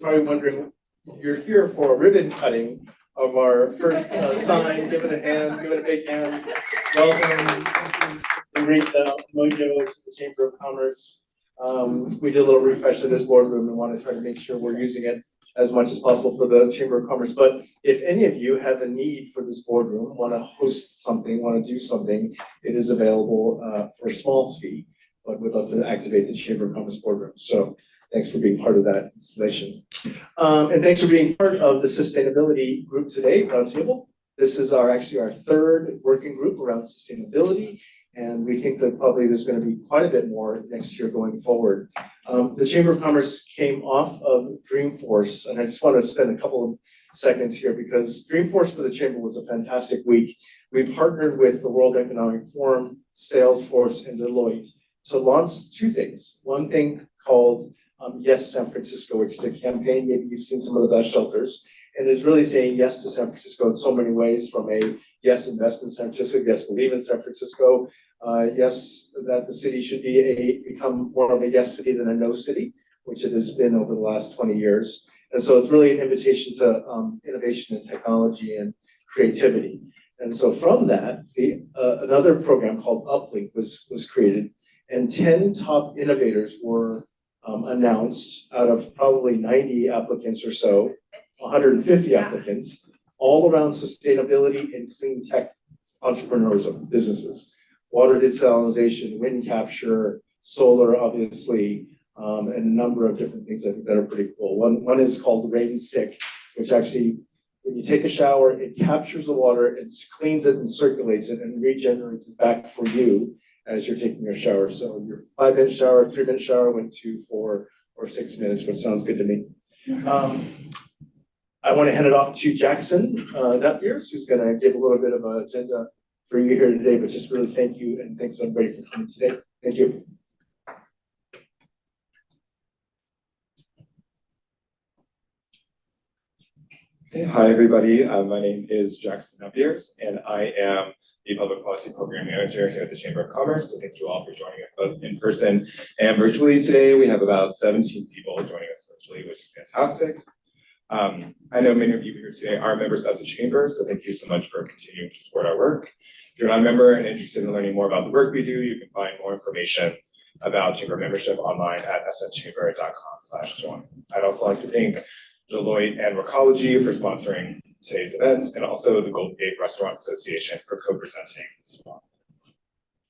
probably wondering, you're here for a ribbon cutting of our first sign. Give it a hand, give it a big hand. Welcome to great mojo to the Chamber of Commerce. We did a little refresh of this boardroom and want to try to make sure we're using it as much as possible for the Chamber of Commerce. But if any of you have a need for this boardroom, want to host something, want to do something, it is available for a small fee, but we'd love to activate the Chamber of Commerce boardroom. So thanks for being part of that installation. And thanks for being part of the sustainability group today, Roundtable. This is actually our third working group around sustainability. And we think that probably there's going to be quite a bit more next year going forward. The Chamber of Commerce came off of Dreamforce, and I just want to spend a couple of seconds here because Dreamforce for the Chamber was a fantastic week. We partnered with the World Economic Forum, Salesforce, and Deloitte to launch two things. One thing called Yes San Francisco, which is a campaign, maybe you've seen some of the best shelters, and it's really saying yes to San Francisco in so many ways, from a yes, invest in San Francisco, yes, believe in San Francisco, yes, that the city should become more of a yes city than a no city, which it has been over the last 20 years. And so it's really an invitation to innovation and technology and creativity. And so from that, another program called Uplink was created, and 10 top innovators were announced out of probably 90 applicants or so, 150 applicants, all around sustainability and clean tech entrepreneurs of businesses. Water desalination, wind capture, solar, obviously, and a number of different things I think that are pretty cool. One is called Rain Stick, which actually, when you take a shower, it captures the water, it cleans it and circulates it and regenerates it back for you as you're taking your shower. So your 5-minute shower, 3-minute shower went to 4 or 6 minutes, which sounds good to me. I want to hand it off to Jackson Napiers, who's going to give a little bit of an agenda for you here today, but just really thank you and thanks everybody for coming today. Thank you. Hey, hi, everybody. My name is Jackson Napiers, and I am the Public Policy Program Manager here at the Chamber of Commerce. So thank you all for joining us both in person and virtually today. We have about 17 people joining us virtually, which is fantastic. I know many of you here today are members of the Chamber, so thank you so much for continuing to support our work. If you're not a member and interested in learning more about the work we do, you can find more information about Chamber membership online at sfchamber.com/join. I'd also like to thank Deloitte and Recology for sponsoring today's events, and also the Golden Gate Restaurant Association for co-presenting this one.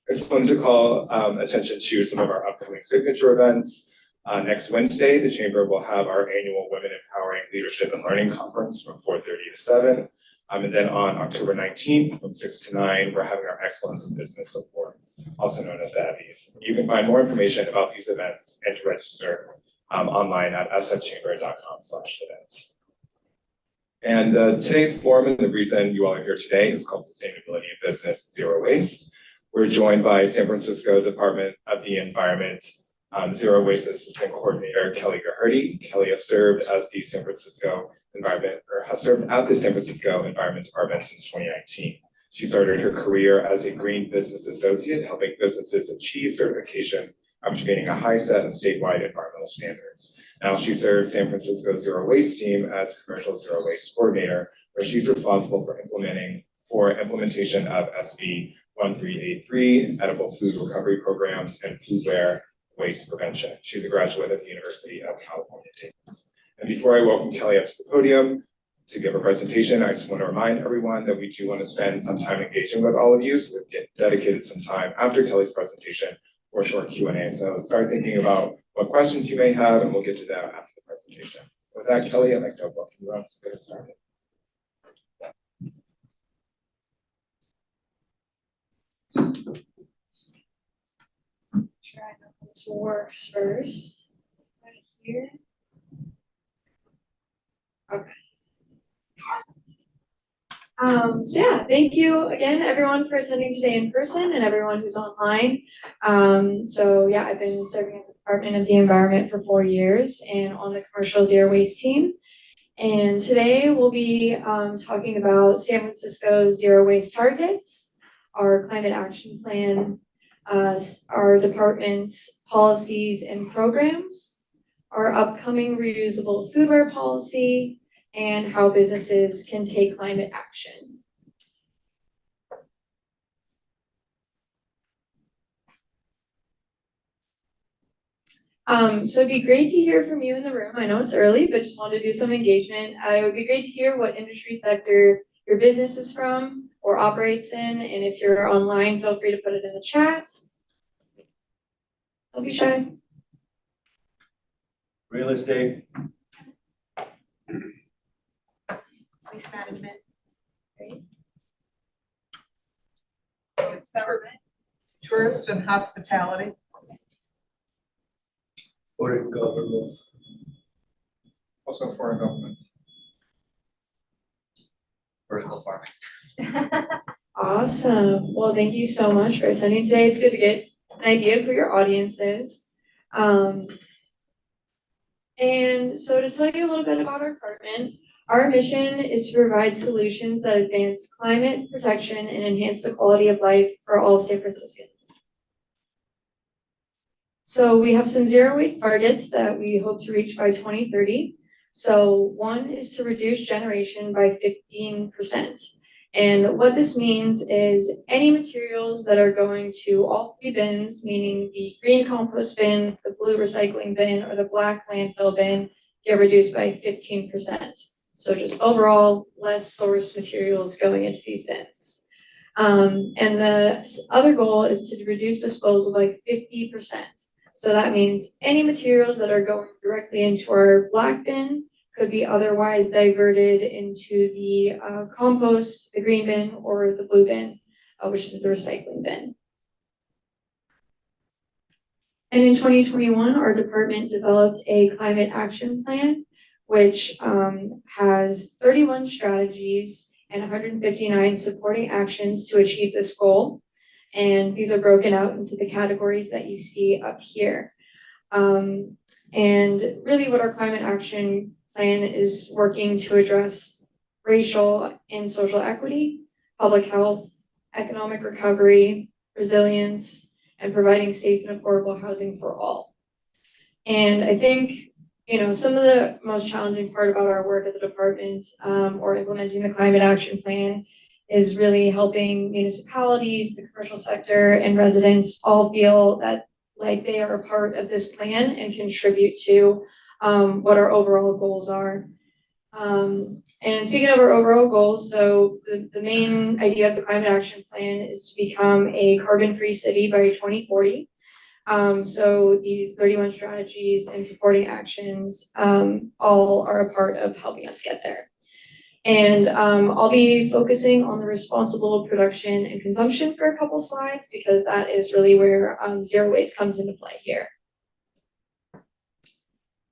I just wanted to call attention to some of our upcoming signature events. Next Wednesday, the Chamber will have our annual Women Empowering Leadership and Learning Conference from 4:30 to 7. And then on October 19th, from 6 to 9, we're having our Excellence in Business Awards, also known as the Emmys. You can find more information about these events and to register online at sfchamber.com/events. And today's forum, and the reason you all are here today, is called Sustainability in Business, Zero Waste. We're joined by San Francisco Department of the Environment Zero Waste Assistant Coordinator Kelly Gaherty. Kelly has served as the San Francisco Environment, or has served at the San Francisco Environment Department since 2019. She started her career as a Green Business Associate, helping businesses achieve certification after gaining a high set of statewide environmental standards. Now she serves San Francisco Zero Waste Team as Commercial Zero Waste Coordinator, where she's responsible for implementation of SB 1383, edible food recovery programs, and foodware waste prevention. She's a graduate of the University of California, Davis. And before I welcome Kelly up to the podium to give her presentation, I just want to remind everyone that we do want to spend some time engaging with all of you, so we've dedicated some time after Kelly's presentation for a short Q&A. So start thinking about what questions you may have, and we'll get to them after the presentation. With that, Kelly, I'd like to welcome you up to get us started. Try how this works first. Right here. Okay. So yeah, thank you again, everyone, for attending today in person and everyone who's online. So yeah, I've been serving at the Department of the Environment for 4 years and on the Commercial Zero Waste Team. And today we'll be talking about San Francisco's zero waste targets, our climate action plan, our department's policies and programs, our upcoming reusable foodware policy, and how businesses can take climate action. So it'd be great to hear from you in the room. I know it's early, but just wanted to do some engagement. It would be great to hear what industry sector your business is from or operates in, and if you're online, feel free to put it in the chat. Don't be shy. Real estate, Waste management. Great. Government. Tourist and hospitality. foreign governments, Also foreign governments. vertical farming. Awesome. Well, thank you so much for attending today. It's good to get an idea of who your audience is. And so to tell you a little bit about our department, our mission is to provide solutions that advance climate protection and enhance the quality of life for all San Franciscans. So we have some zero waste targets that we hope to reach by 2030. So one is to reduce generation by 15%. And what this means is any materials that are going to all three bins, meaning the green compost bin, the blue recycling bin, or the black landfill bin, get reduced by 15%. So just overall, less source materials going into these bins. And the other goal is to reduce disposal by 50%. So that means any materials that are going directly into our black bin could be otherwise diverted into the compost, the green bin, or the blue bin, which is the recycling bin. And in 2021, our department developed a climate action plan, which has 31 strategies and 159 supporting actions to achieve this goal. And these are broken out into the categories that you see up here. And really what our climate action plan is working to address racial and social equity, public health, economic recovery, resilience, and providing safe and affordable housing for all. And I think, some of the most challenging part about our work at the department or implementing the climate action plan is really helping municipalities, the commercial sector, and residents all feel that like they are a part of this plan and contribute to what our overall goals are. And speaking of our overall goals, so the main idea of the climate action plan is to become a carbon-free city by 2040. So these 31 strategies and supporting actions all are a part of helping us get there. And I'll be focusing on the responsible production and consumption for a couple slides because that is really where zero waste comes into play here.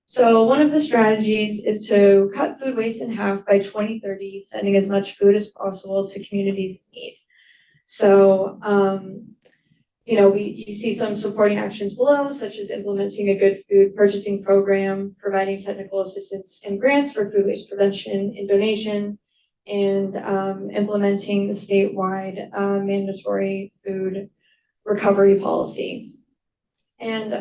So one of the strategies is to cut food waste in half by 2030, sending as much food as possible to communities in need. So, you see some supporting actions below, such as implementing a good food purchasing program, providing technical assistance and grants for food waste prevention and donation, and implementing the statewide mandatory food recovery policy. And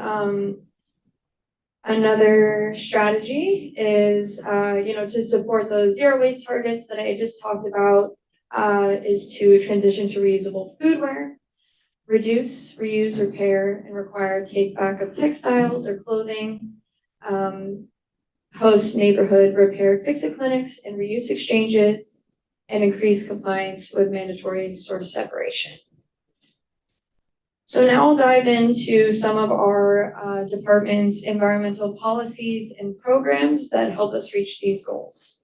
another strategy is, to support those zero waste targets that I just talked about, is to transition to reusable foodware, reduce, reuse, repair, and require take back of textiles or clothing, host neighborhood repair fix-it clinics and reuse exchanges, and increase compliance with mandatory source separation. So now I'll dive into some of our department's environmental policies and programs that help us reach these goals.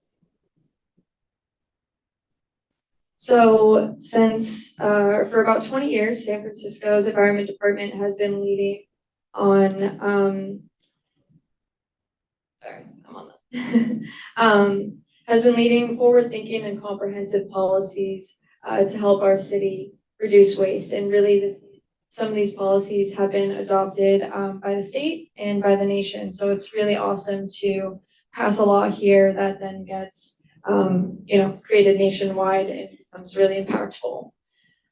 So since, for about 20 years, San Francisco's Environment Department has been leading on, has been leading forward-thinking and comprehensive policies to help our city reduce waste. And really, some of these policies have been adopted by the state and by the nation. So it's really awesome to pass a law here that then gets created nationwide and becomes really impactful.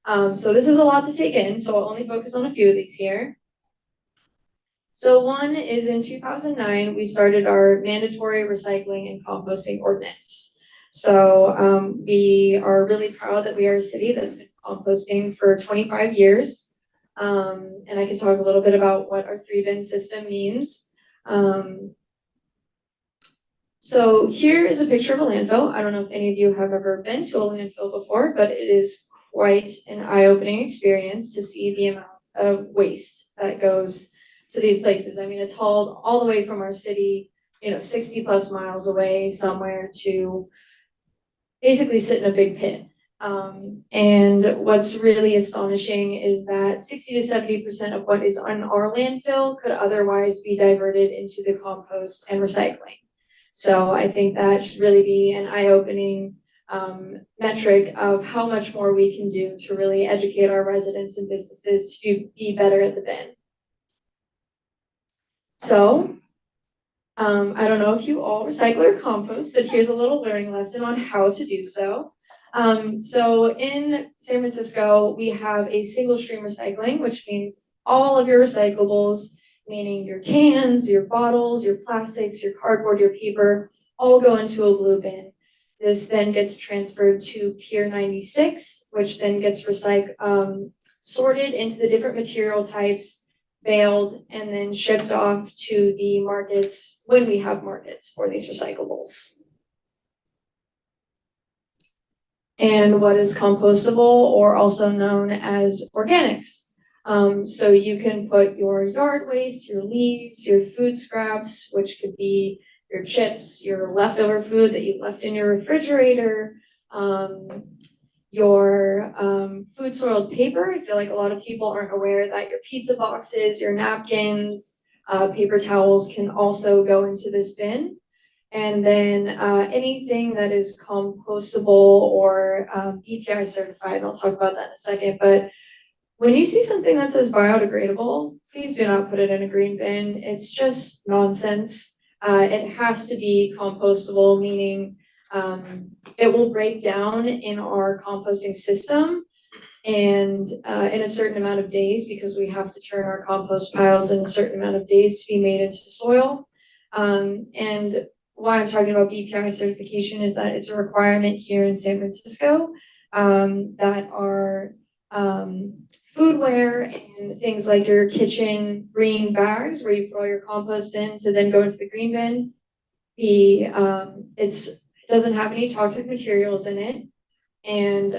So this is a lot to take in, so I'll only focus on a few of these here. So one is in 2009, we started our mandatory recycling and composting ordinance. So we are really proud that we are a city that's been composting for 25 years. And I can talk a little bit about what our 3-bin system means. So here is a picture of a landfill. I don't know if any of you have ever been to a landfill before, but it is quite an eye-opening experience to see the amount of waste that goes to these places. I mean, it's hauled all the way from our city, 60 plus miles away somewhere to basically sit in a big pit. And what's really astonishing is that 60 to 70% of what is on our landfill could otherwise be diverted into the compost and recycling. So I think that should really be an eye-opening metric of how much more we can do to really educate our residents and businesses to be better at the bin. So I don't know if you all recycle or compost, but here's a little learning lesson on how to do so. So in San Francisco, we have a single stream recycling, which means all of your recyclables, meaning your cans, your bottles, your plastics, your cardboard, your paper, all go into a blue bin. This then gets transferred to Pier 96, which then gets sorted into the different material types, baled, and then shipped off to the markets when we have markets for these recyclables. And what is compostable, or also known as organics? So you can put your yard waste, your leaves, your food scraps, which could be your chips, your leftover food that you left in your refrigerator, your food soiled paper. I feel like a lot of people aren't aware that your pizza boxes, your napkins, paper towels can also go into this bin. And then anything that is compostable or BPI certified, and I'll talk about that in a second, but when you see something that says biodegradable, please do not put it in a green bin. It's just nonsense. It has to be compostable, meaning it will break down in our composting system and in a certain amount of days, because we have to turn our compost piles in a certain amount of days to be made into soil. And why I'm talking about BPI certification is that it's a requirement here in San Francisco that our foodware and things like your kitchen green bags where you put all your compost in to then go into the green bin, it doesn't have any toxic materials in it and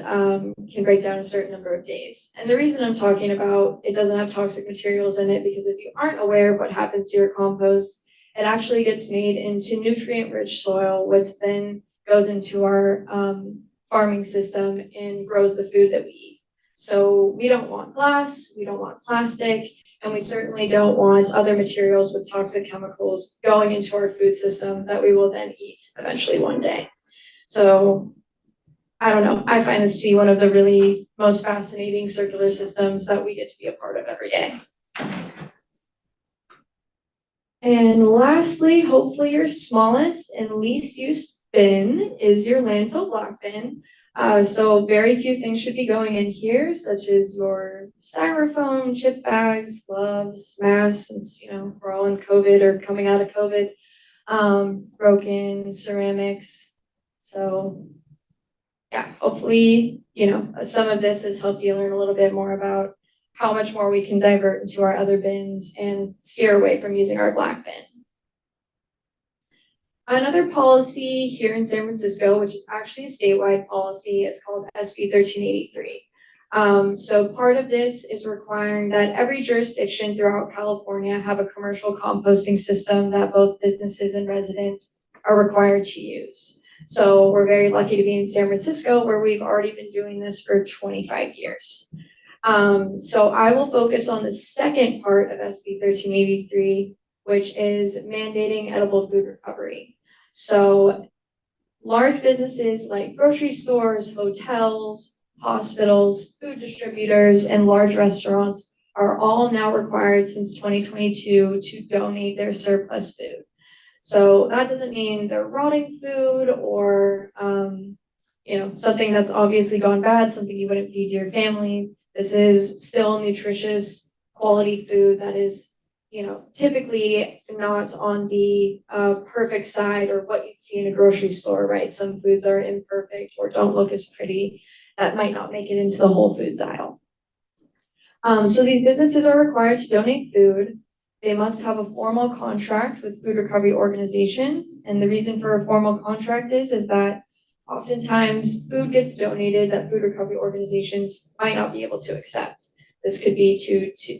can break down a certain number of days. And the reason I'm talking about it doesn't have toxic materials in it, because if you aren't aware of what happens to your compost, it actually gets made into nutrient-rich soil, which then goes into our farming system and grows the food that we eat. So we don't want glass, we don't want plastic, and we certainly don't want other materials with toxic chemicals going into our food system that we will then eat eventually one day. So I don't know, I find this to be one of the really most fascinating circular systems that we get to be a part of every day. And lastly, hopefully your smallest and least used bin is your landfill black bin. So very few things should be going in here, such as your styrofoam, chip bags, gloves, masks, since we're all in COVID or coming out of COVID, broken ceramics. So yeah, hopefully, some of this has helped you learn a little bit more about how much more we can divert into our other bins and steer away from using our black bin. Another policy here in San Francisco, which is actually a statewide policy, is called SB 1383. So part of this is requiring that every jurisdiction throughout California have a commercial composting system that both businesses and residents are required to use. So we're very lucky to be in San Francisco, where we've already been doing this for 25 years. So I will focus on the second part of SB 1383, which is mandating edible food recovery. So large businesses like grocery stores, hotels, hospitals, food distributors, and large restaurants are all now required since 2022 to donate their surplus food. So that doesn't mean they're rotting food or something that's obviously gone bad, something you wouldn't feed your family. This is still nutritious, quality food that is, typically not on the perfect side or what you'd see in a grocery store, right? Some foods are imperfect or don't look as pretty, that might not make it into the Whole Foods aisle. So these businesses are required to donate food. They must have a formal contract with food recovery organizations. And the reason for a formal contract is that oftentimes food gets donated that food recovery organizations might not be able to accept. This could be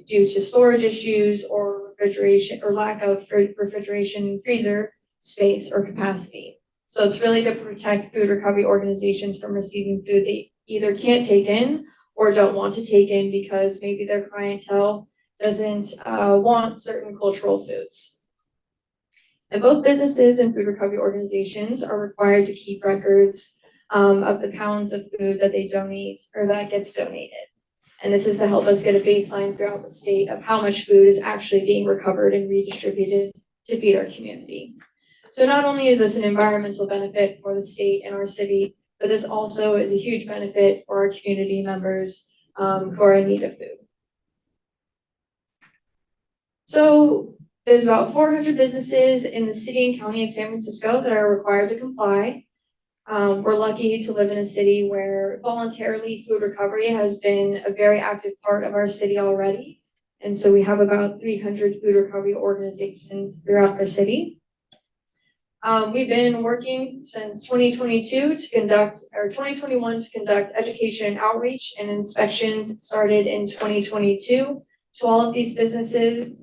due to storage issues or refrigeration or lack of refrigeration and freezer space or capacity. So it's really to protect food recovery organizations from receiving food they either can't take in or don't want to take in because maybe their clientele doesn't want certain cultural foods. And both businesses and food recovery organizations are required to keep records of the pounds of food that they donate or that gets donated. And this is to help us get a baseline throughout the state of how much food is actually being recovered and redistributed to feed our community. So not only is this an environmental benefit for the state and our city, but this also is a huge benefit for our community members who are in need of food. So there's about 400 businesses in the city and county of San Francisco that are required to comply. We're lucky to live in a city where voluntarily food recovery has been a very active part of our city already. And so we have about 300 food recovery organizations throughout our city. We've been working since 2021 to conduct education and outreach, and inspections started in 2022 to all of these businesses.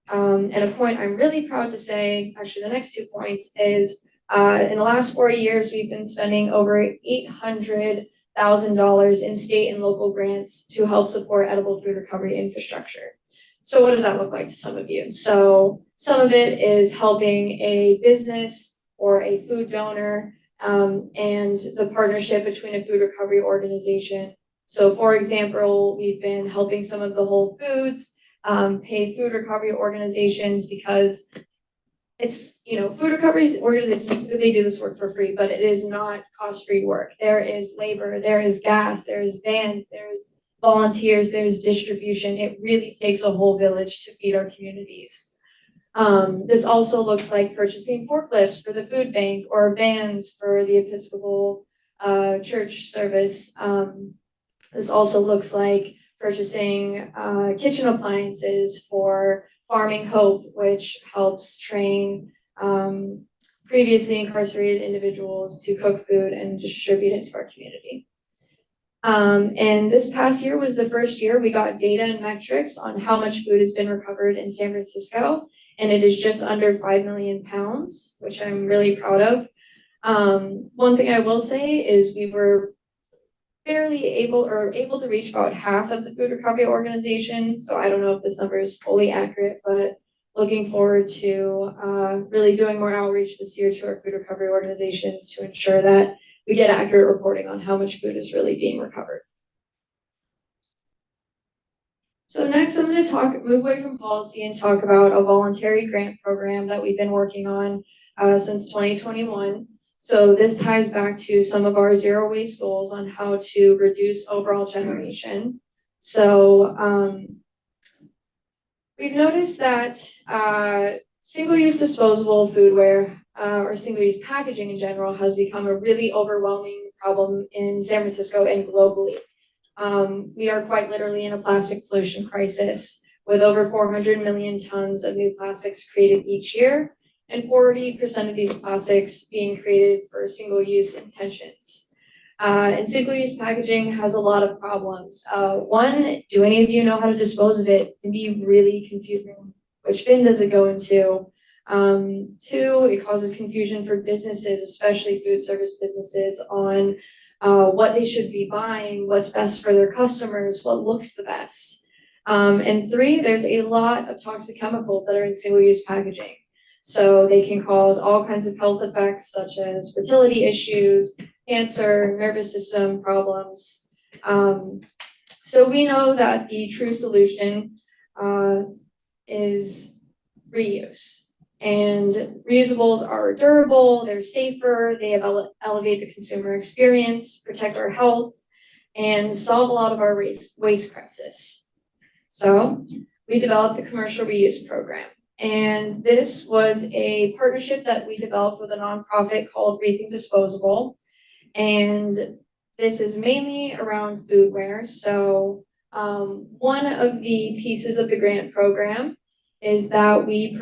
And a point I'm really proud to say, actually the next 2 points, is in the last 4 years, we've been spending over $800,000 in state and local grants to help support edible food recovery infrastructure. So what does that look like to some of you? So some of it is helping a business or a food donor and the partnership between a food recovery organization. So for example, we've been helping some of the Whole Foods pay food recovery organizations because it's, food recovery organizations, they do this work for free, but it is not cost-free work. There is labor, there is gas, there's vans, there's volunteers, there's distribution. It really takes a whole village to feed our communities. This also looks like purchasing forklifts for the food bank or vans for the Episcopal church service. This also looks like purchasing kitchen appliances for Farming Hope, which helps train previously incarcerated individuals to cook food and distribute it to our community. And this past year was the first year we got data and metrics on how much food has been recovered in San Francisco, and it is just under 5 million pounds, which I'm really proud of. One thing I will say is we were barely able to reach about half of the food recovery organizations. So I don't know if this number is fully accurate, but looking forward to really doing more outreach this year to our food recovery organizations to ensure that we get accurate reporting on how much food is really being recovered. So next I'm going to move away from policy and talk about a voluntary grant program that we've been working on since 2021. So this ties back to some of our zero waste goals on how to reduce overall generation. So we've noticed that single-use disposable foodware or single-use packaging in general has become a really overwhelming problem in San Francisco and globally. We are quite literally in a plastic pollution crisis with over 400 million tons of new plastics created each year, and 40% of these plastics being created for single-use intentions. And single-use packaging has a lot of problems. One, do any of you know how to dispose of it? It can be really confusing. Which bin does it go into? Two, it causes confusion for businesses, especially food service businesses, on what they should be buying, what's best for their customers, what looks the best. And three, there's a lot of toxic chemicals that are in single-use packaging. So they can cause all kinds of health effects such as fertility issues, cancer, nervous system problems. So we know that the true solution is reuse. And reusables are durable, they're safer, they elevate the consumer experience, protect our health, and solve a lot of our waste crisis. So we developed the commercial reuse program. And this was a partnership that we developed with a nonprofit called Rethink Disposable. And this is mainly around foodware. So one of the pieces of the grant program is that we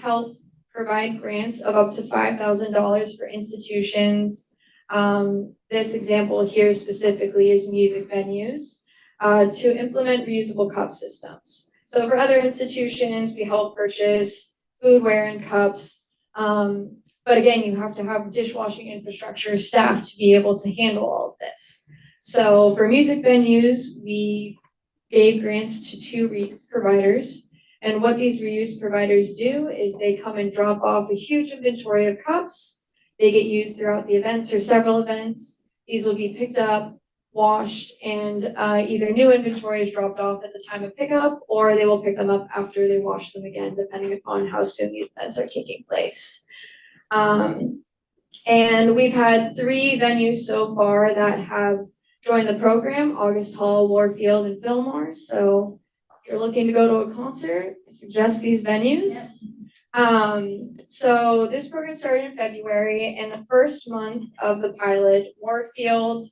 help provide grants of up to $5,000 for institutions. This example here specifically is music venues to implement reusable cup systems. So for other institutions, we help purchase foodware and cups. But again, you have to have dishwashing infrastructure staff to be able to handle all of this. So for music venues, we gave grants to 2 reuse providers. And what these reuse providers do is they come and drop off a huge inventory of cups. They get used throughout the events or several events. These will be picked up, washed, and either new inventory is dropped off at the time of pickup, or they will pick them up after they wash them again, depending upon how soon these events are taking place. And we've had 3 venues so far that have joined the program: August Hall, Warfield, and Fillmore. So if you're looking to go to a concert, I suggest these venues. So this program started in February, and the first month of the pilot, Warfield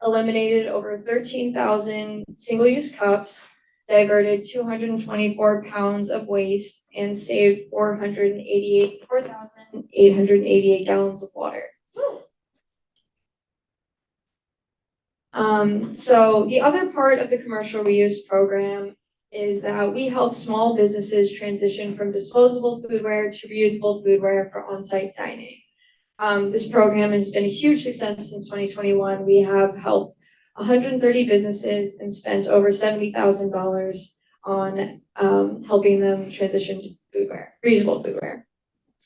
eliminated over 13,000 single-use cups, diverted 224 pounds of waste, and saved 4,888 gallons of water. So the other part of the commercial reuse program is that we help small businesses transition from disposable foodware to reusable foodware for on-site dining. This program has been a huge success since 2021. We have helped 130 businesses and spent over $70,000 on helping them transition to foodware, reusable foodware.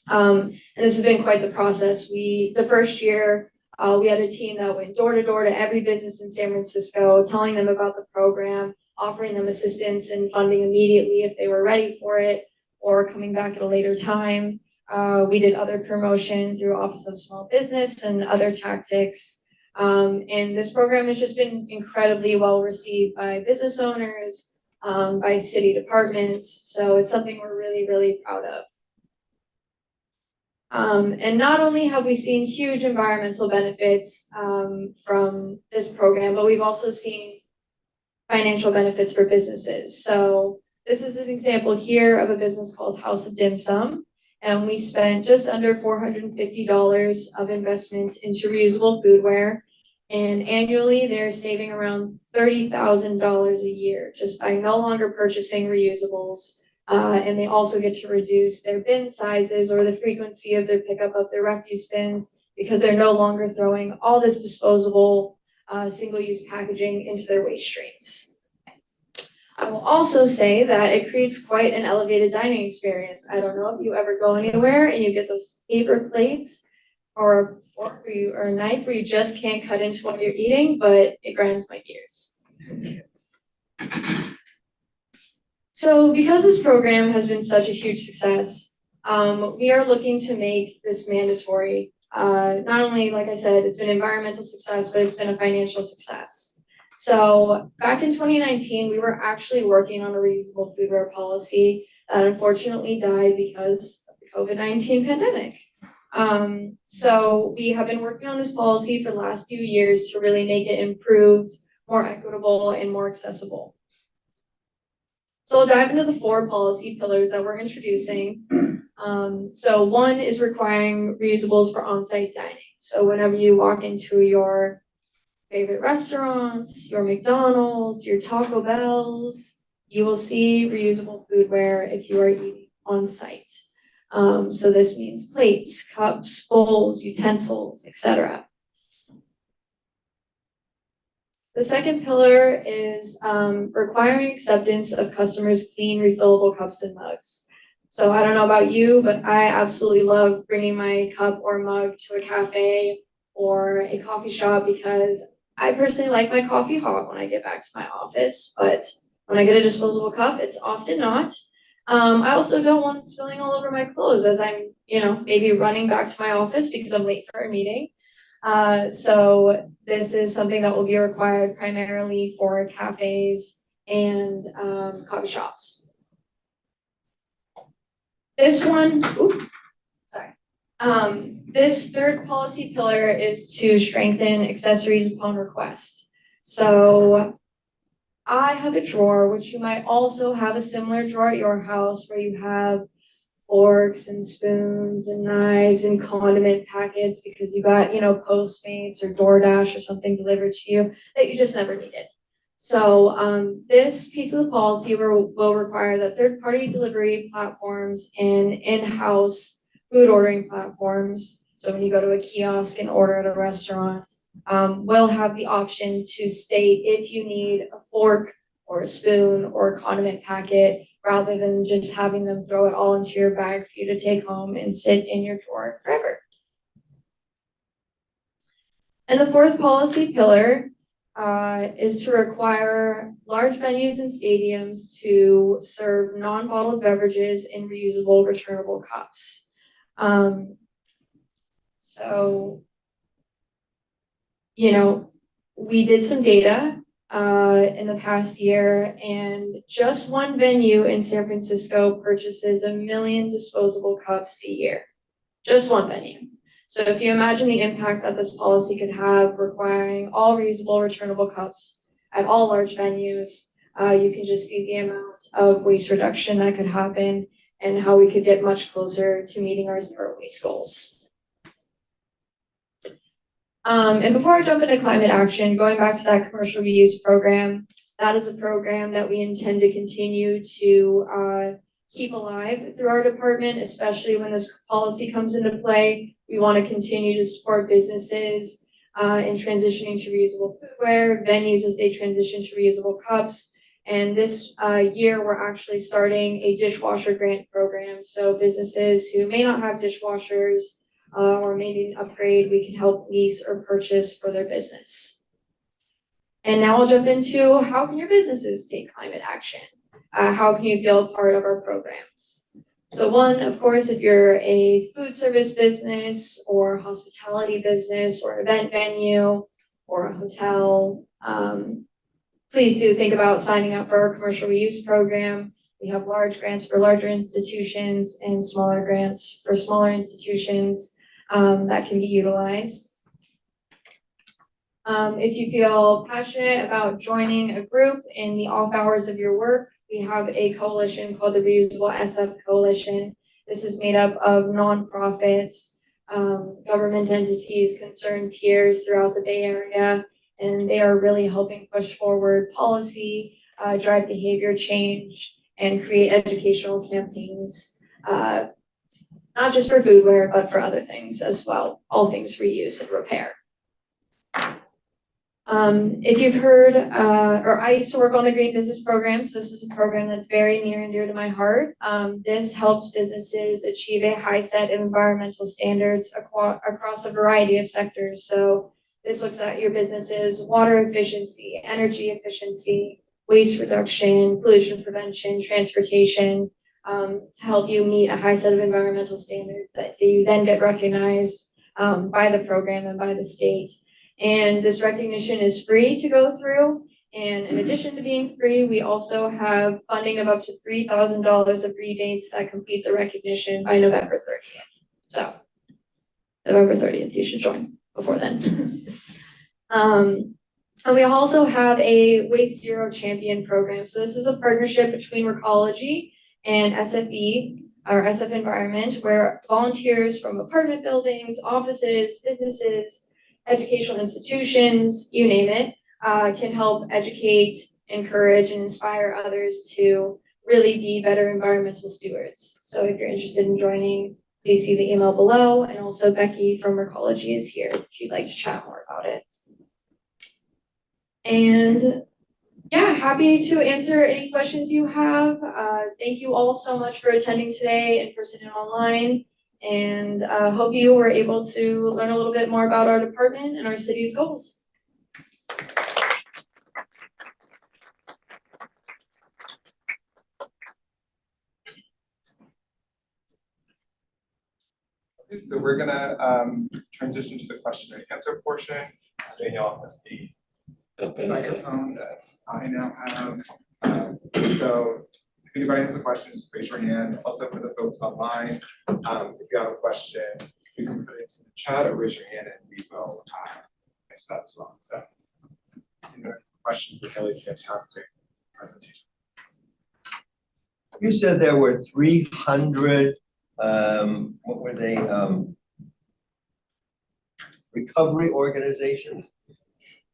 And this has been quite the process. The first year, we had a team that went door to door to every business in San Francisco, telling them about the program, offering them assistance and funding immediately if they were ready for it, or coming back at a later time. We did other promotion through Office of Small Business and other tactics. And this program has just been incredibly well received by business owners, by city departments. So it's something we're really, really proud of. And not only have we seen huge environmental benefits from this program, but we've also seen financial benefits for businesses. So this is an example here of a business called House of Dim Sum. And we spent just under $450 of investment into reusable foodware. And annually, they're saving around $30,000 a year just by no longer purchasing reusables. And they also get to reduce their bin sizes or the frequency of their pickup of their refuse bins because they're no longer throwing all this disposable single-use packaging into their waste streams. I will also say that it creates quite an elevated dining experience. I don't know if you ever go anywhere and you get those paper plates or a fork or a knife where you just can't cut into what you're eating, but it grinds my gears. So because this program has been such a huge success, we are looking to make this mandatory. Not only, like I said, it's been environmental success, but it's been a financial success. So back in 2019, we were actually working on a reusable foodware policy that unfortunately died because of the COVID-19 pandemic. So we have been working on this policy for the last few years to really make it improved, more equitable, and more accessible. So I'll dive into the 4 policy pillars that we're introducing. So one is requiring reusables for on-site dining. So whenever you walk into your favorite restaurants, your McDonald's, your Taco Bells, you will see reusable foodware if you are eating on site. So this means plates, cups, bowls, utensils, etc. The second pillar is requiring acceptance of customers' clean, refillable cups and mugs. So I don't know about you, but I absolutely love bringing my cup or mug to a cafe or a coffee shop because I personally like my coffee hot when I get back to my office, but when I get a disposable cup, it's often not. I also don't want it spilling all over my clothes as I'm, maybe running back to my office because I'm late for a meeting. So this is something that will be required primarily for cafes and coffee shops. This one, this third policy pillar is to strengthen accessories upon request. So I have a drawer, which you might also have a similar drawer at your house where you have forks and spoons and knives and condiment packets because you got, Postmates or DoorDash or something delivered to you that you just never needed. So this piece of the policy will require that third-party delivery platforms and in-house food ordering platforms, so when you go to a kiosk and order at a restaurant, will have the option to state if you need a fork or a spoon or a condiment packet, rather than just having them throw it all into your bag for you to take home and sit in your drawer forever. And the fourth policy pillar is to require large venues and stadiums to serve non-bottled beverages in reusable, returnable cups. So, we did some data in the past year, and just one venue in San Francisco purchases 1 million disposable cups a year. Just one venue. So if you imagine the impact that this policy could have, requiring all reusable, returnable cups at all large venues, you can just see the amount of waste reduction that could happen and how we could get much closer to meeting our zero waste goals. And before I jump into climate action, going back to that commercial reuse program, that is a program that we intend to continue to keep alive through our department, especially when this policy comes into play. We want to continue to support businesses in transitioning to reusable foodware, venues as they transition to reusable cups. And this year, we're actually starting a dishwasher grant program. So businesses who may not have dishwashers or may need an upgrade, we can help lease or purchase for their business. And now I'll jump into how can your businesses take climate action? How can you feel a part of our programs? So one, of course, if you're a food service business or hospitality business or event venue or a hotel, please do think about signing up for our commercial reuse program. We have large grants for larger institutions and smaller grants for smaller institutions that can be utilized. If you feel passionate about joining a group in the off hours of your work, we have a coalition called the Reusable SF Coalition. This is made up of nonprofits, government entities, concerned peers throughout the Bay Area, and they are really helping push forward policy, drive behavior change, and create educational campaigns, not just for foodware, but for other things as well, all things reuse and repair. If you've heard, or I used to work on the Green Business Program, so this is a program that's very near and dear to my heart. This helps businesses achieve a high set of environmental standards across a variety of sectors. So this looks at your business's water efficiency, energy efficiency, waste reduction, pollution prevention, transportation, to help you meet a high set of environmental standards that you then get recognized by the program and by the state. And this recognition is free to go through. And in addition to being free, we also have funding of up to $3,000 of rebates that complete the recognition by November 30th. So November 30th, you should join before then. And we also have a Waste Zero Champion program. So this is a partnership between Recology and SFE, or SF Environment, where volunteers from apartment buildings, offices, businesses, educational institutions, you name it, can help educate, encourage, and inspire others to really be better environmental stewards. So if you're interested in joining, please see the email below, and also Becky from Recology is here if you'd like to chat more about it. And yeah, happy to answer any questions you have. Thank you all so much for attending today in person and online. And hope you were able to learn a little bit more about our department and our city's goals. Okay, so we're gonna transition to the question and answer portion. Danielle has the microphone that I now have So if anybody has a question, just raise your hand. Also for the folks online, if you have a question, you can put it in the chat or raise your hand and we will answer that as well. So, any questions for Kelly's fantastic presentation? You said there were 300, what were they, recovery organizations?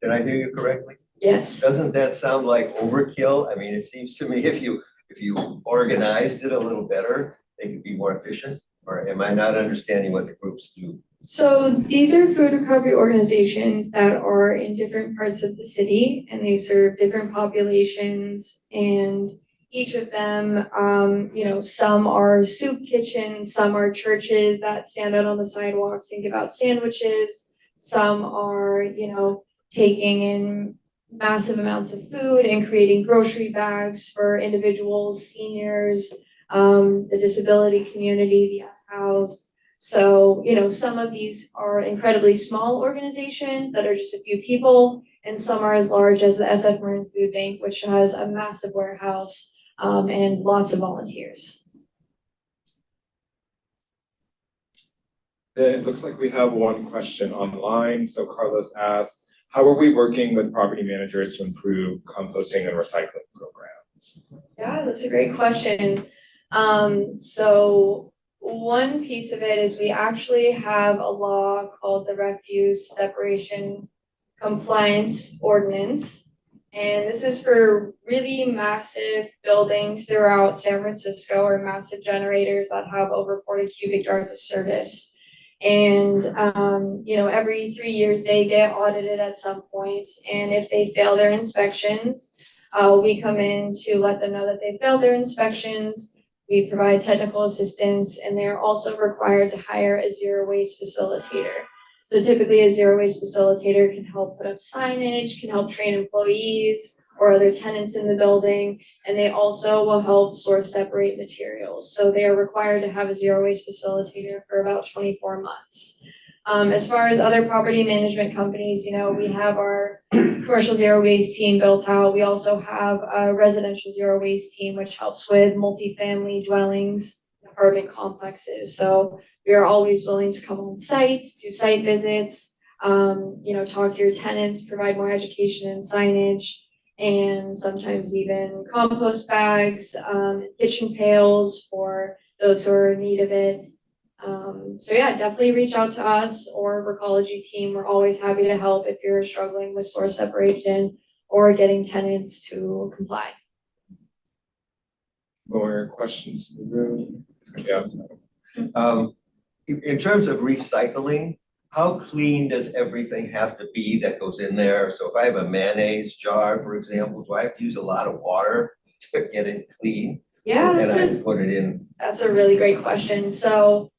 Did I hear you correctly? Yes. Doesn't that sound like overkill? I mean, it seems to me if you organized it a little better, they could be more efficient. Or am I not understanding what the groups do? So these are food recovery organizations that are in different parts of the city, and they serve different populations, and each of them, some are soup kitchens, some are churches that stand out on the sidewalks and give out sandwiches, some are, taking in massive amounts of food and creating grocery bags for individuals, seniors, the disability community, the unhoused. So, some of these are incredibly small organizations that are just a few people, and some are as large as the SF Marin Food Bank, which has a massive warehouse and lots of volunteers. Then it looks like we have one question online. So Carlos asks, how are we working with property managers to improve composting and recycling programs? Yeah, that's a great question. So one piece of it is we actually have a law called the Refuse Separation Compliance Ordinance. And this is for really massive buildings throughout San Francisco, or massive generators that have over 40 cubic yards of service. And, every 3 years they get audited at some point. And if they fail their inspections, we come in to let them know that they failed their inspections. We provide technical assistance, and they're also required to hire a zero waste facilitator. So typically a zero waste facilitator can help put up signage, can help train employees or other tenants in the building, and they also will help source separate materials. So they are required to have a zero waste facilitator for about 24 months. As far as other property management companies, we have our commercial zero waste team built out. We also have a residential zero waste team, which helps with multifamily dwellings, apartment complexes. So we are always willing to come on site, do site visits, talk to your tenants, provide more education and signage, and sometimes even compost bags, kitchen pails for those who are in need of it. So yeah, definitely reach out to us or Recology team. We're always happy to help if you're struggling with source separation or getting tenants to comply. More questions in the room? Yes. In terms of recycling, how clean does everything have to be that goes in there? So if I have a mayonnaise jar, for example, do I have to use a lot of water to get it clean? Yeah, And I put it in. That's a really great question. So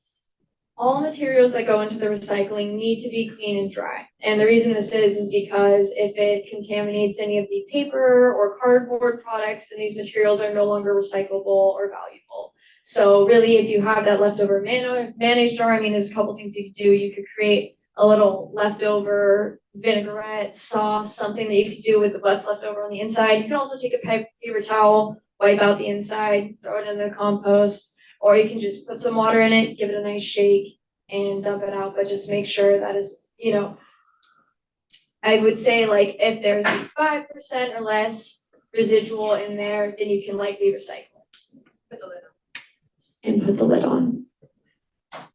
all materials that go into the recycling need to be clean and dry. And the reason this is because if it contaminates any of the paper or cardboard products, then these materials are no longer recyclable or valuable. So really, if you have that leftover mayonnaise jar, there's a couple things you could do. You could create a little leftover vinaigrette sauce, something that you could do with what's left over on the inside. You can also take a paper towel, wipe out the inside, throw it in the compost. Or you can just put some water in it, give it a nice shake, and dump it out. But just make sure that is, I would say if there's 5% or less residual in there, then you can likely recycle. Put the lid on. And put the lid on.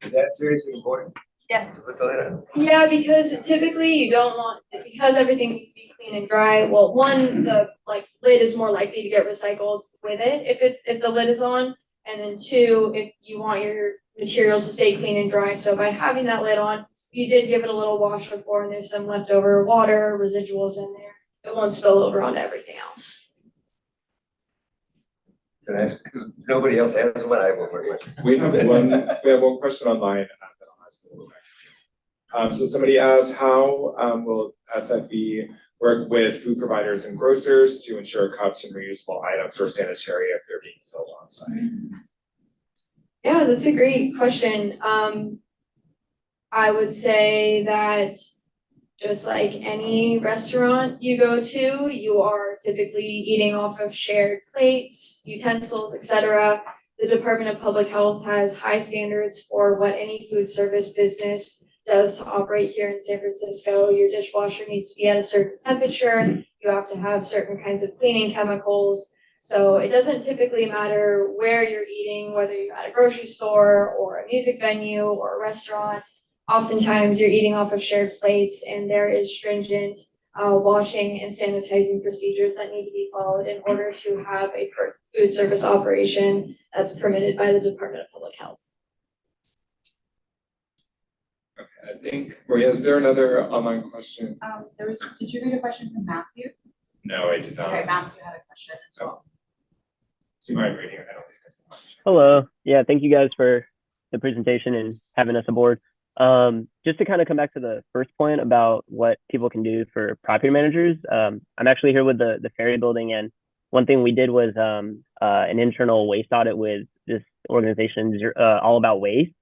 Is that seriously important? Yes. To put the lid on? Yeah, because typically you don't want, because everything needs to be clean and dry. Well, one, the lid is more likely to get recycled with it if the lid is on. And then two, if you want your materials to stay clean and dry. So by having that lid on, you did give it a little wash before and there's some leftover water residuals in there, it won't spill over onto everything else. Can I ask, because nobody else has one, I have one more question. We have one question online that I'll ask a little bit. So somebody asked, how will SFE work with food providers and grocers to ensure cups and reusable items are sanitary if they're being filled on site? Yeah, that's a great question. I would say that just like any restaurant you go to, you are typically eating off of shared plates, utensils, etc. The Department of Public Health has high standards for what any food service business does to operate here in San Francisco. Your dishwasher needs to be at a certain temperature. You have to have certain kinds of cleaning chemicals. So it doesn't typically matter where you're eating, whether you're at a grocery store or a music venue or a restaurant. Oftentimes you're eating off of shared plates, and there is stringent washing and sanitizing procedures that need to be followed in order to have a food service operation that's permitted by the Department of Public Health. Okay, I think, Maria, is there another online question? Did you read a question from Matthew? No, I did not. Okay, Matthew had a question as well. Do you mind reading it? I don't think that's much. Hello. Yeah, thank you guys for the presentation and having us aboard. Just to kind of come back to the first point about what people can do for property managers, I'm actually here with the Ferry Building, and one thing we did was an internal waste audit with this organization, All About Waste,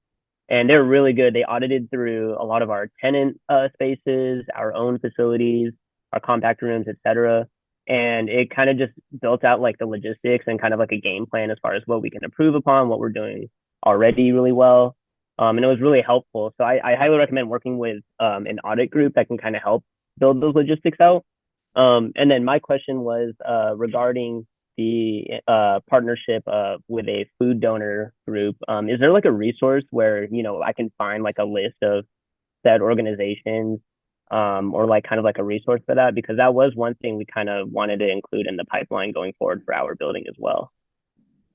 and they're really good. They audited through a lot of our tenant spaces, our own facilities, our compact rooms, etc. And it kind of just built out like the logistics and kind of like a game plan as far as what we can improve upon, what we're doing already really well. And it was really helpful. So I highly recommend working with an audit group that can kind of help build those logistics out. And then my question was regarding the partnership with a food donor group. Is there like a resource where, you know, I can find like a list of said organizations or like kind of like a resource for that? Because that was one thing we kind of wanted to include in the pipeline going forward for our building as well.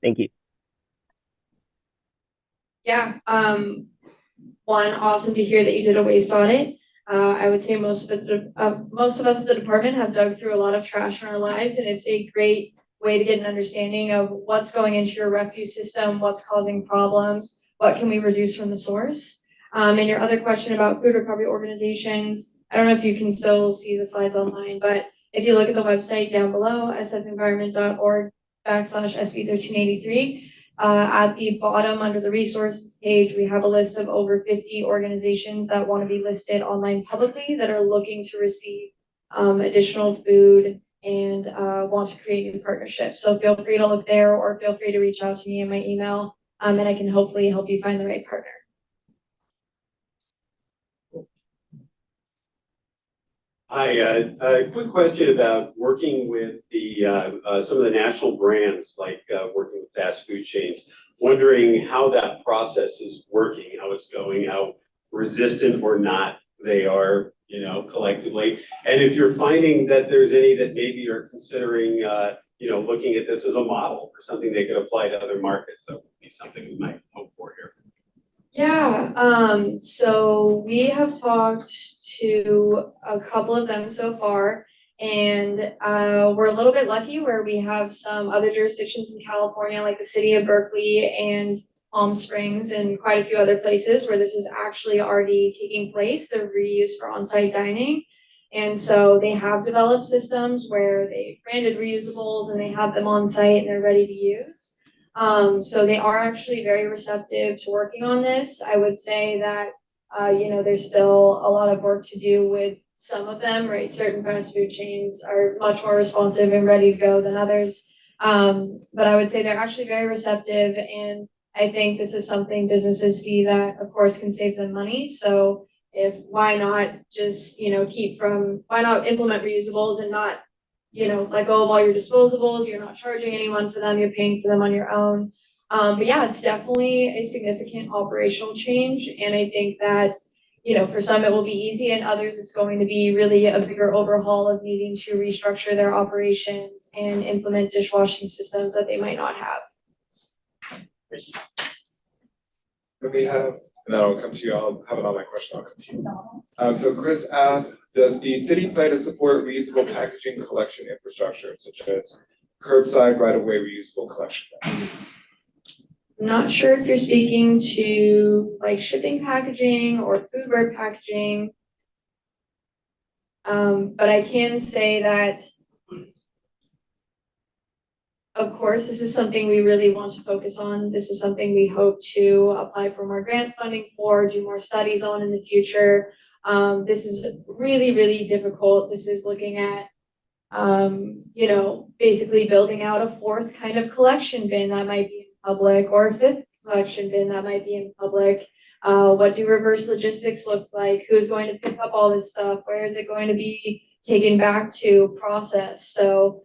Thank you. Yeah, one, awesome to hear that you did a waste audit. I would say most of us at the department have dug through a lot of trash in our lives, and it's a great way to get an understanding of what's going into your refuse system, what's causing problems, what can we reduce from the source. And your other question about food recovery organizations, I don't know if you can still see the slides online, but if you look at the website down below, sfenvironment.org/SB1383, at the bottom under the resources page, we have a list of over 50 organizations that want to be listed online publicly that are looking to receive additional food and want to create new partnerships. So feel free to look there, or feel free to reach out to me in my email, and I can hopefully help you find the right partner. Hi, a quick question about working with the some of the national brands, like working with fast food chains. Wondering how that process is working, how it's going, how resistant or not they are, you know, collectively. And if you're finding that there's any that maybe are considering, you know, looking at this as a model for something they could apply to other markets, that would be something we might hope for here. Yeah, so we have talked to a couple of them so far, and we're a little bit lucky where we have some other jurisdictions in California, like the city of Berkeley and Palm Springs, and quite a few other places where this is actually already taking place, the reuse for on-site dining. And so they have developed systems where they branded reusables and they have them on site and they're ready to use. So they are actually very receptive to working on this. I would say that, you know, there's still a lot of work to do with some of them, right? Certain fast food chains are much more responsive and ready to go than others. But I would say they're actually very receptive, and I think this is something businesses see that, of course, can save them money. So why not just, you know, why not implement reusables and not, you know, let go of all your disposables. You're not charging anyone for them, you're paying for them on your own. But yeah, it's definitely a significant operational change. And I think that, you know, for some it will be easy, and others it's going to be really a bigger overhaul of needing to restructure their operations and implement dishwashing systems that they might not have. We have, and then I'll come to you, I'll have an online question, I'll come to you. So Chris asks, does the city plan to support reusable packaging collection infrastructure such as curbside right-of-way reusable collection methods? I'm not sure if you're speaking to like shipping packaging or foodware packaging. But I can say that, of course, this is something we really want to focus on. This is something we hope to apply for more grant funding for, do more studies on in the future. This is really, really difficult. This is looking at, basically building out a fourth kind of collection bin that might be in public, or a fifth collection bin that might be in public. What do reverse logistics look like? Who's going to pick up all this stuff? Where is it going to be taken back to process? So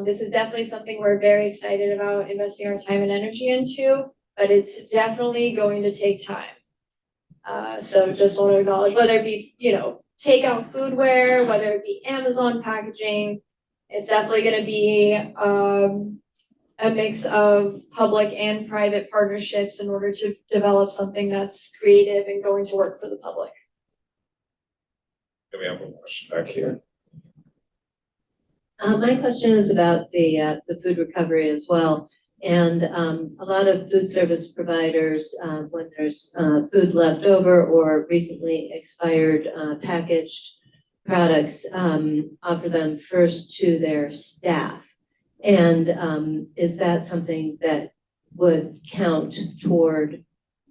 this is definitely something we're very excited about investing our time and energy into, but it's definitely going to take time. So just want to acknowledge, whether it be, takeout foodware, whether it be Amazon packaging, it's definitely going to be a mix of public and private partnerships in order to develop something that's creative and going to work for the public. And we have one question back here. My question is about the food recovery as well. And a lot of food service providers, when there's food left over or recently expired packaged products, offer them first to their staff. And is that something that would count toward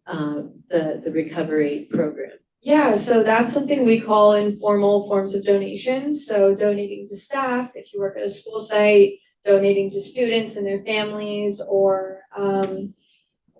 the recovery program? Yeah, so that's something we call informal forms of donations. So donating to staff, if you work at a school site, donating to students and their families, or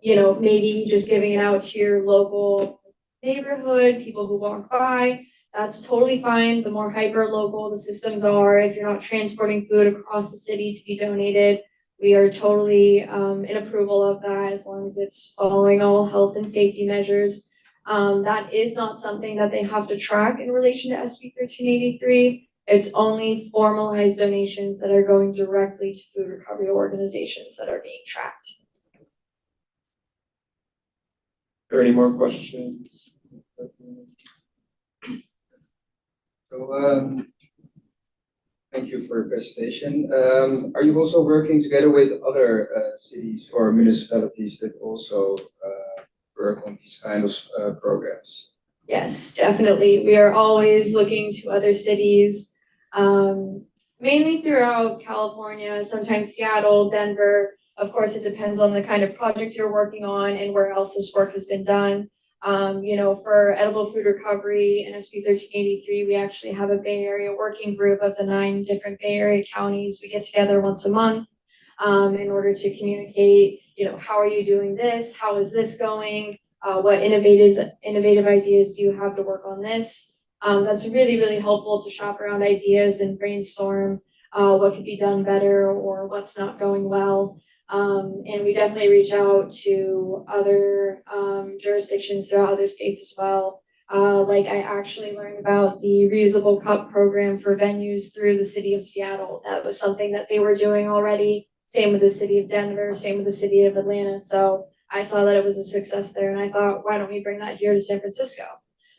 maybe just giving it out to your local neighborhood, people who walk by. That's totally fine. The more hyper local the systems are, if you're not transporting food across the city to be donated, we are totally in approval of that, as long as it's following all health and safety measures. That is not something that they have to track in relation to SB 1383. It's only formalized donations that are going directly to food recovery organizations that are being tracked. Are there any more questions? So, thank you for your presentation. Are you also working together with other cities or municipalities that also work on these kind of programs? Yes, definitely. We are always looking to other cities, mainly throughout California, sometimes Seattle, Denver. Of course, it depends on the kind of project you're working on and where else this work has been done. For edible food recovery and SB 1383, we actually have a Bay Area working group of the 9 different Bay Area counties. We get together once a month in order to communicate, how are you doing this? How is this going? What innovative ideas do you have to work on this? That's really, really helpful to shop around ideas and brainstorm what could be done better or what's not going well. And we definitely reach out to other jurisdictions throughout other states as well. Like I actually learned about the reusable cup program for venues through the city of Seattle. That was something that they were doing already. Same with the city of Denver, same with the city of Atlanta. So I saw that it was a success there, and I thought, why don't we bring that here to San Francisco?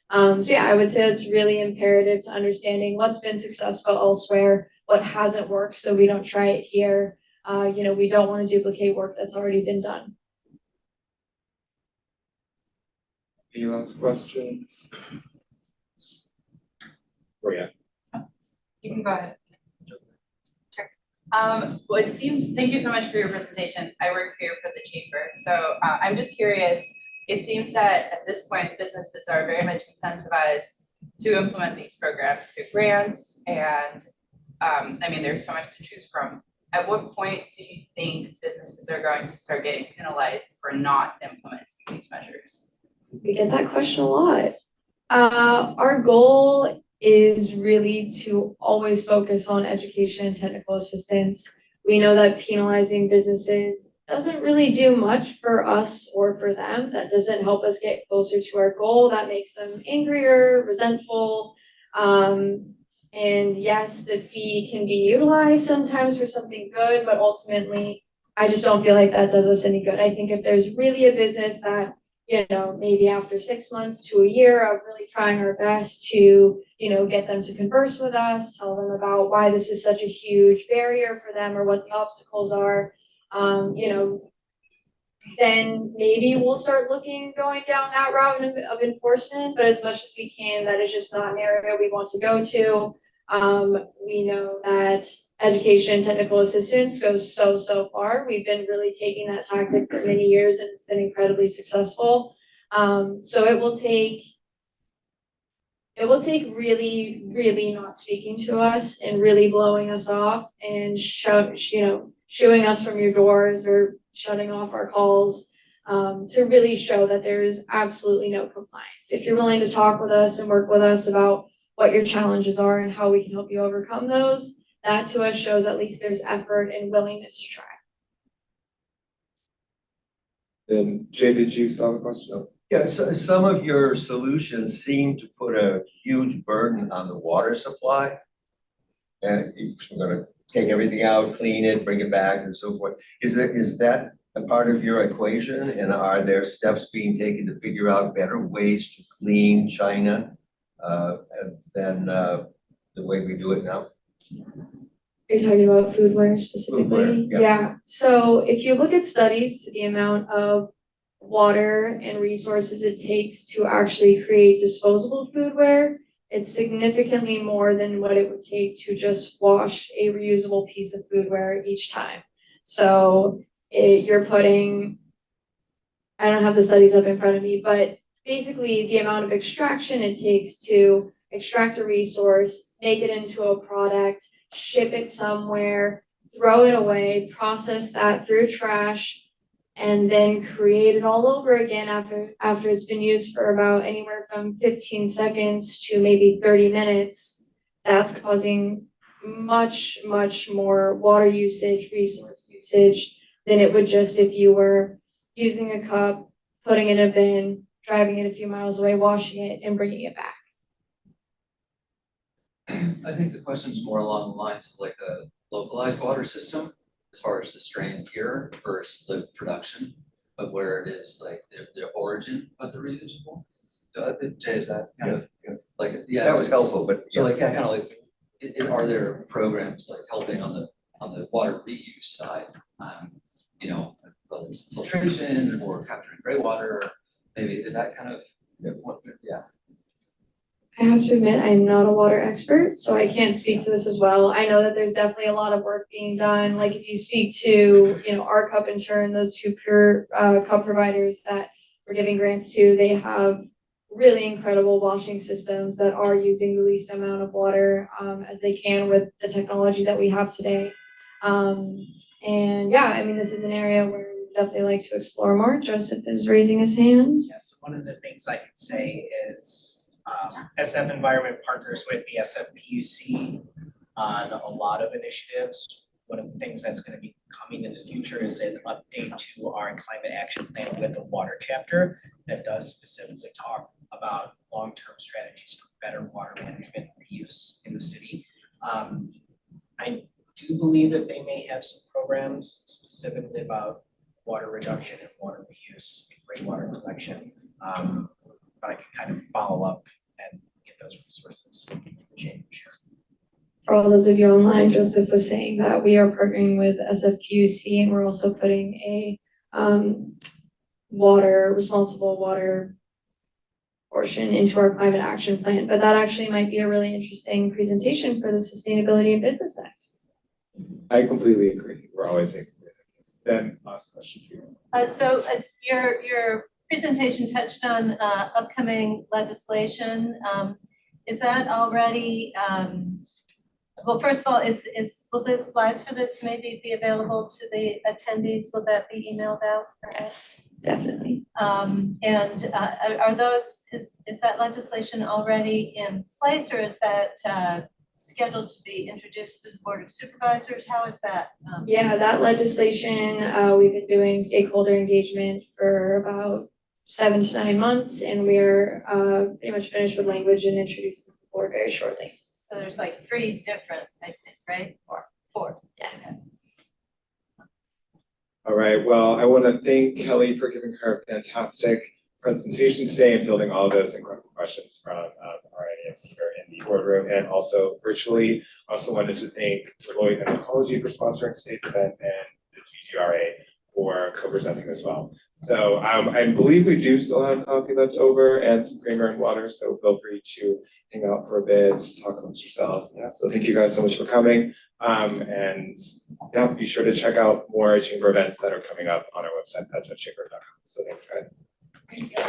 I would say it's really imperative to understanding what's been successful elsewhere, what hasn't worked, so we don't try it here. We don't want to duplicate work that's already been done. Any last questions? Oh, yeah. You can go ahead. Sure. Well, it seems, thank you so much for your presentation. I work here for the chamber. So I'm just curious, it seems that at this point, businesses are very much incentivized to implement these programs through grants. And there's so much to choose from. At what point do you think businesses are going to start getting penalized for not implementing these measures? We get that question a lot. Our goal is really to always focus on education and technical assistance. We know that penalizing businesses doesn't really do much for us or for them. That doesn't help us get closer to our goal. That makes them angrier, resentful. And yes, the fee can be utilized sometimes for something good, but ultimately, I just don't feel like that does us any good. I think if there's really a business that, maybe after 6 months to a year of really trying our best to, get them to converse with us, tell them about why this is such a huge barrier for them or what the obstacles are, then maybe we'll start going down that route of enforcement. But as much as we can, that is just not an area we want to go to. We know that education and technical assistance goes so far. We've been really taking that tactic for many years, and it's been incredibly successful. So it will take it will take really, really not speaking to us and really blowing us off and shooing us from your doors or shutting off our calls to really show that there's absolutely no compliance. If you're willing to talk with us and work with us about what your challenges are and how we can help you overcome those, that to us shows at least there's effort and willingness to try. Then Jay, did you still have a question? Yeah, so some of your solutions seem to put a huge burden on the water supply. And we're gonna take everything out, clean it, bring it back and so forth. Is that a part of your equation? And are there steps being taken to figure out better ways to clean China than the way we do it now? Are you talking about foodware specifically? Foodware, yeah. So if you look at studies, the amount of water and resources it takes to actually create disposable foodware, it's significantly more than what it would take to just wash a reusable piece of foodware each time. So you're putting, I don't have the studies up in front of me, but basically the amount of extraction it takes to extract a resource, make it into a product, ship it somewhere, throw it away, process that through trash, and then create it all over again after it's been used for about anywhere from 15 seconds to maybe 30 minutes. That's causing much, much more water usage, resource usage than it would just if you were using a cup, putting it in a bin, driving it a few miles away, washing it, and bringing it back. I think the question is more along the lines of like a localized water system, as far as the strain here versus the production of where it is, like the origin of the reusable. Jay, is that kind of like, yeah. That was helpful, but. So like, kind of like, are there programs like helping on the water reuse side? You know, whether it's filtration or capturing gray water, maybe, is that kind of, yeah. I have to admit, I'm not a water expert, so I can't speak to this as well. I know that there's definitely a lot of work being done. Like if you speak to, our cup and turn, those two pure cup providers that we're giving grants to, they have really incredible washing systems that are using the least amount of water as they can with the technology that we have today. And yeah, I mean, this is an area where we definitely like to explore more. Joseph is raising his hand. Yes, one of the things I could say is SF Environment partners with the SFPUC on a lot of initiatives. One of the things that's going to be coming in the future is an update to our climate action plan with a water chapter that does specifically talk about long-term strategies for better water management and reuse in the city. I do believe that they may have some programs specifically about water reduction and water reuse and greywater collection. But I can kind of follow up and get those resources to change. For all those of you online, Joseph was saying that we are partnering with SFPUC and we're also putting a responsible water portion into our climate action plan. But that actually might be a really interesting presentation for the sustainability and business next. I completely agree. We're always taking ideas. Then last question for you. So your presentation touched on upcoming legislation. Is that already, well, first of all, will the slides for this maybe be available to the attendees? Will that be emailed out? Yes, definitely. And are those, is that legislation already in place, or is that scheduled to be introduced to the Board of Supervisors? How is that? Yeah, that legislation, we've been doing stakeholder engagement for about 7 to 9 months, and we are pretty much finished with language and introducing the board very shortly. So there's like 3 different, I think, right? Or 4. Yeah. All right, well, I want to thank Kelly for giving her a fantastic presentation today and fielding all those incredible questions from our audience here in the boardroom and also virtually. Also wanted to thank Deloitte and Ecology for sponsoring today's event and the GGRA for co-presenting as well. So I believe we do still have coffee left over and some creamer and water, so feel free to hang out for a bit, talk amongst yourselves. Yeah, so thank you guys so much for coming. And yeah, be sure to check out more chamber events that are coming up on our website, sfchamber.com. So thanks, guys. Thank you.